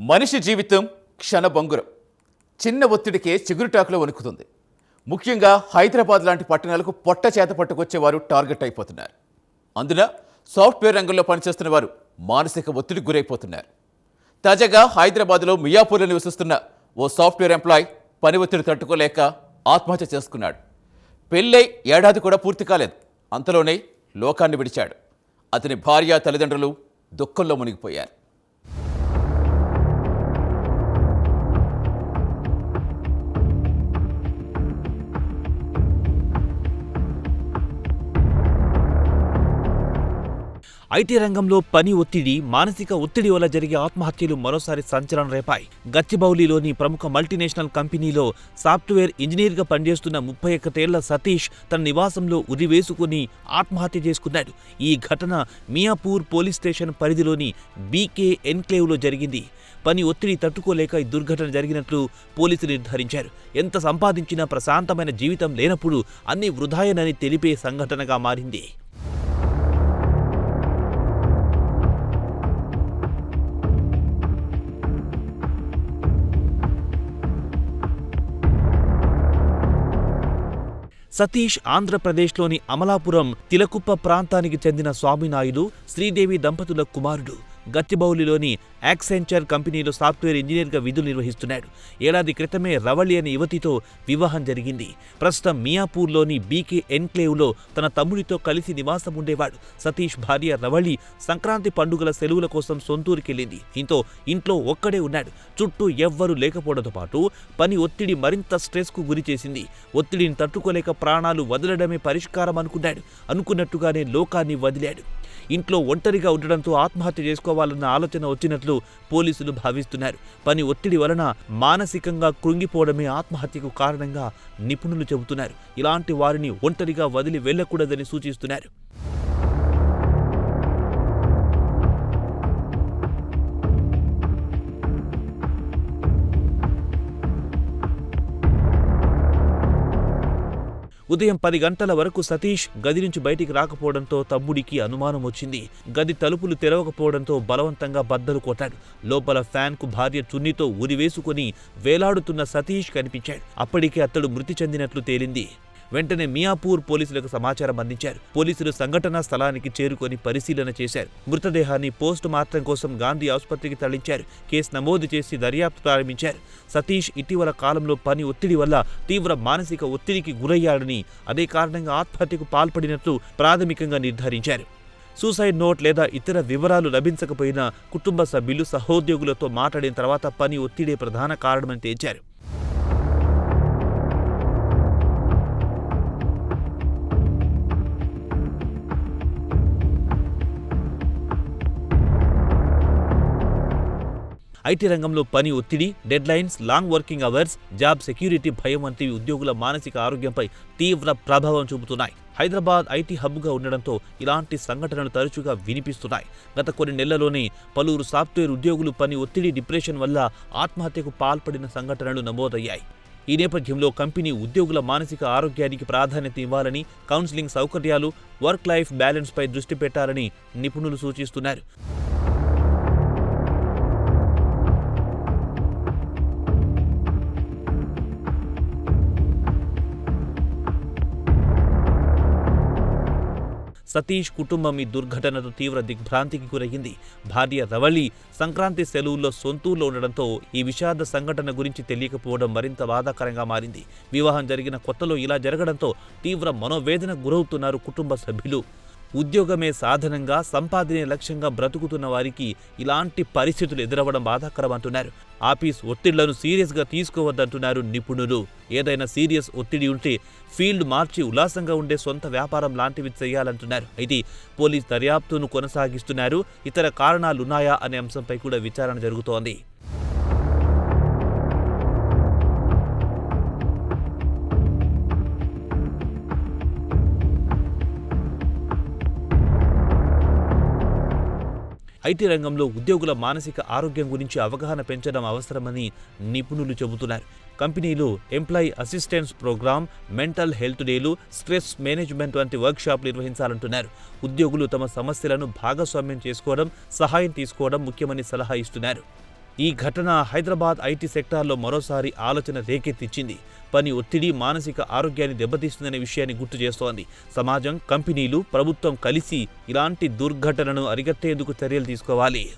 మనిషి జీవితం క్షణభంగురం. చిన్న ఒత్తిడికే చిగురుటాకులో వణుకుతుంది. ముఖ్యంగా హైదరాబాద్ లాంటి పట్టణాలకు పొట్ట చేత పట్టుకొచ్చేవారు టార్గెట్ అయిపోతున్నారు. అందున సాఫ్ట్వేర్ రంగంలో పనిచేస్తున్న వారు మానసిక ఒత్తిడికి గురైపోతున్నారు. తాజాగా హైదరాబాద్లో మియాపూర్లో నివసిస్తున్న ఓ సాఫ్ట్వేర్ ఎంప్లాయ్ పని ఒత్తిడి తట్టుకోలేక ఆత్మహత్య చేసుకున్నాడు. పెళ్ళై ఏడాది కూడా పూర్తి కాలేదు. అంతలోనే లోకాన్ని విడిచాడు. అతని భార్య, తల్లిదండ్రులు దుఃఖంలో మునిగిపోయారు. ఐటీ రంగంలో పని ఒత్తిడి, మానసిక ఒత్తిడి వల్ల జరిగే ఆత్మహత్యలు మరోసారి సంచలనం రేపాయి. గచ్చిబౌలిలోని ప్రముఖ మల్టీనేషనల్ కంపెనీలో సాఫ్ట్వేర్ ఇంజనీర్గా పనిచేస్తున్న 31 సతీష్ తన నివాసంలో ఉరివేసుకుని ఆత్మహత్య చేసుకున్నాడు. ఈ ఘటన మియాపూర్ పోలీస్ స్టేషన్ పరిధిలోని బీకే ఎన్క్లేవ్లో జరిగింది. పని ఒత్తిడి తట్టుకోలేక ఈ దుర్ఘటన జరిగినట్లు పోలీసులు నిర్ధారించారు. ఎంత సంపాదించినా ప్రశాంతమైన జీవితం లేనప్పుడు అన్ని వృధాయనని తెలిపే సంఘటనగా మారింది. సతీష్ ఆంధ్రప్రదేశ్లోని అమలాపురం తిలకుప్ప ప్రాంతానికి చెందిన స్వామినాయుడు, శ్రీదేవి దంపతుల కుమారుడు. గచ్చిబౌలిలోని యాక్సెంచర్ కంపెనీలో సాఫ్ట్వేర్ ఇంజనీర్గా విధులు నిర్వహిస్తున్నాడు. ఏడాది క్రితమే రవళి అనే యువతితో వివాహం జరిగింది. ప్రస్తుతం మియాపూర్లోని బీకే ఎన్క్లేవ్లో తన తమ్ముడితో కలిసి నివాసం ఉండేవాడు. సతీష్ భార్య రవళి సంక్రాంతి పండుగల సెలవుల కోసం సొంతూరుకెళ్లింది. దీంతో ఇంట్లో ఒక్కడే ఉన్నాడు. చుట్టూ ఎవ్వరూ లేకపోవడంతో పాటు పని ఒత్తిడి మరింత స్ట్రెస్కు గురి చేసింది. ఒత్తిడిని తట్టుకోలేక ప్రాణాలు వదలడమే పరిష్కారం అనుకున్నాడు. అనుకున్నట్టుగానే లోకాన్ని వదిలాడు. ఇంట్లో ఒంటరిగా ఉండడంతో ఆత్మహత్య చేసుకోవాలన్న ఆలోచన వచ్చినట్లు పోలీసులు భావిస్తున్నారు. పని ఒత్తిడి వలన మానసికంగా కృంగిపోవడమే ఆత్మహత్యకు కారణంగా నిపుణులు చెబుతున్నారు. ఇలాంటి వారిని ఒంటరిగా వదిలి వెళ్లకూడదని సూచిస్తున్నారు. ఉదయం 10 గంటల వరకు సతీష్ గది నుంచి బయటికి రాకపోవడంతో తమ్ముడికి అనుమానం వచ్చింది. గది తలుపులు తెరవకపోవడంతో బలవంతంగా బద్దలు కొట్టాడు. లోపల ఫ్యాన్కు భార్య చున్నీతో ఉరివేసుకుని వేలాడుతున్న సతీష్ కనిపించాడు. అప్పటికే అతడు మృతి చెందినట్లు తేలింది. వెంటనే మియాపూర్ పోలీసులకు సమాచారం అందించారు. పోలీసులు సంఘటనా స్థలానికి చేరుకొని పరిశీలన చేశారు. మృతదేహాన్ని పోస్ట్ మార్టం కోసం గాంధీ ఆసుపత్రికి తరలించారు. కేసు నమోదు చేసి దర్యాప్తు ప్రారంభించారు. సతీష్ ఇటీవల కాలంలో పని ఒత్తిడి వల్ల తీవ్ర మానసిక ఒత్తిడికి గురయ్యాడని, అదే కారణంగా ఆత్మహత్యకు పాల్పడినట్లు ప్రాథమికంగా నిర్ధారించారు. సూసైడ్ నోట్ లేదా ఇతర వివరాలు లభించకపోయినా కుటుంబ సభ్యులు, సహోద్యోగులతో మాట్లాడిన తర్వాత పని ఒత్తిడే ప్రధాన కారణమని తేల్చారు. ఐటీ రంగంలో పని ఒత్తిడి, deadlines, long working hours, job security భయం వంటివి ఉద్యోగుల మానసిక ఆరోగ్యంపై తీవ్ర ప్రభావం చూపుతున్నాయి. హైదరాబాద్ ఐటీ హబ్గా ఉండడంతో ఇలాంటి సంఘటనలు తరచుగా వినిపిస్తున్నాయి. గత కొన్ని నెలల్లోనే పలువురు సాఫ్ట్వేర్ ఉద్యోగులు పని ఒత్తిడి, డిప్రెషన్ వల్ల ఆత్మహత్యకు పాల్పడిన సంఘటనలు నమోదయ్యాయి. ఈ నేపథ్యంలో కంపెనీ ఉద్యోగుల మానసిక ఆరోగ్యానికి ప్రాధాన్యత ఇవ్వాలని, కౌన్సిలింగ్ సౌకర్యాలు, వర్క్ లైఫ్ బ్యాలెన్స్పై దృష్టి పెట్టాలని నిపుణులు సూచిస్తున్నారు. సతీష్ కుటుంబం ఈ దుర్ఘటనతో తీవ్ర దిగ్భ్రాంతికి గురయ్యింది. భార్య రవళి సంక్రాంతి సెలవుల్లో సొంతూరులో ఉండడంతో ఈ విషాద సంఘటన గురించి తెలియకపోవడం మరింత బాధాకరంగా మారింది. వివాహం జరిగిన కొత్తలో ఇలా జరగడంతో తీవ్ర మనోవేదన గురవుతున్నారు కుటుంబ సభ్యులు. ఉద్యోగమే సాధనంగా, సంపాదనే లక్ష్యంగా బ్రతుకుతున్న వారికి ఇలాంటి పరిస్థితులు ఎదురవ్వడం బాధాకరం అంటున్నారు. ఆఫీస్ ఒత్తిళ్లను సీరియస్గా తీసుకోవద్దంటున్నారు నిపుణులు. ఏదైనా సీరియస్ ఒత్తిడి ఉంటే ఫీల్డ్ మార్చి ఉల్లాసంగా ఉండే సొంత వ్యాపారం లాంటివి చేయాలంటున్నారు. అయితే పోలీస్ దర్యాప్తును కొనసాగిస్తున్నారు. ఇతర కారణాలున్నాయా అనే అంశంపై కూడా విచారణ జరుగుతోంది. ఐటీ రంగంలో ఉద్యోగుల మానసిక ఆరోగ్యం గురించి అవగాహన పెంచడం అవసరమని నిపుణులు చెబుతున్నారు. కంపెనీలు employee assistance program, mental health డేలు, స్ట్రెస్ మేనేజ్మెంట్ వంటి వర్క్షాప్లు నిర్వహించాలంటున్నారు. ఉద్యోగులు తమ సమస్యలను భాగస్వామ్యం చేసుకోవడం, సహాయం తీసుకోవడం ముఖ్యమని సలహా ఇస్తున్నారు. ఈ ఘటన హైదరాబాద్ ఐటీ సెక్టార్లో మరోసారి ఆలోచన రేకెత్తించింది. పని ఒత్తిడి మానసిక ఆరోగ్యాన్ని దెబ్బతీస్తుందనే విషయాన్ని గుర్తు చేస్తోంది. సమాజం, కంపెనీలు, ప్రభుత్వం కలిసి ఇలాంటి దుర్ఘటనను అరికట్టేందుకు చర్యలు తీసుకోవాలి.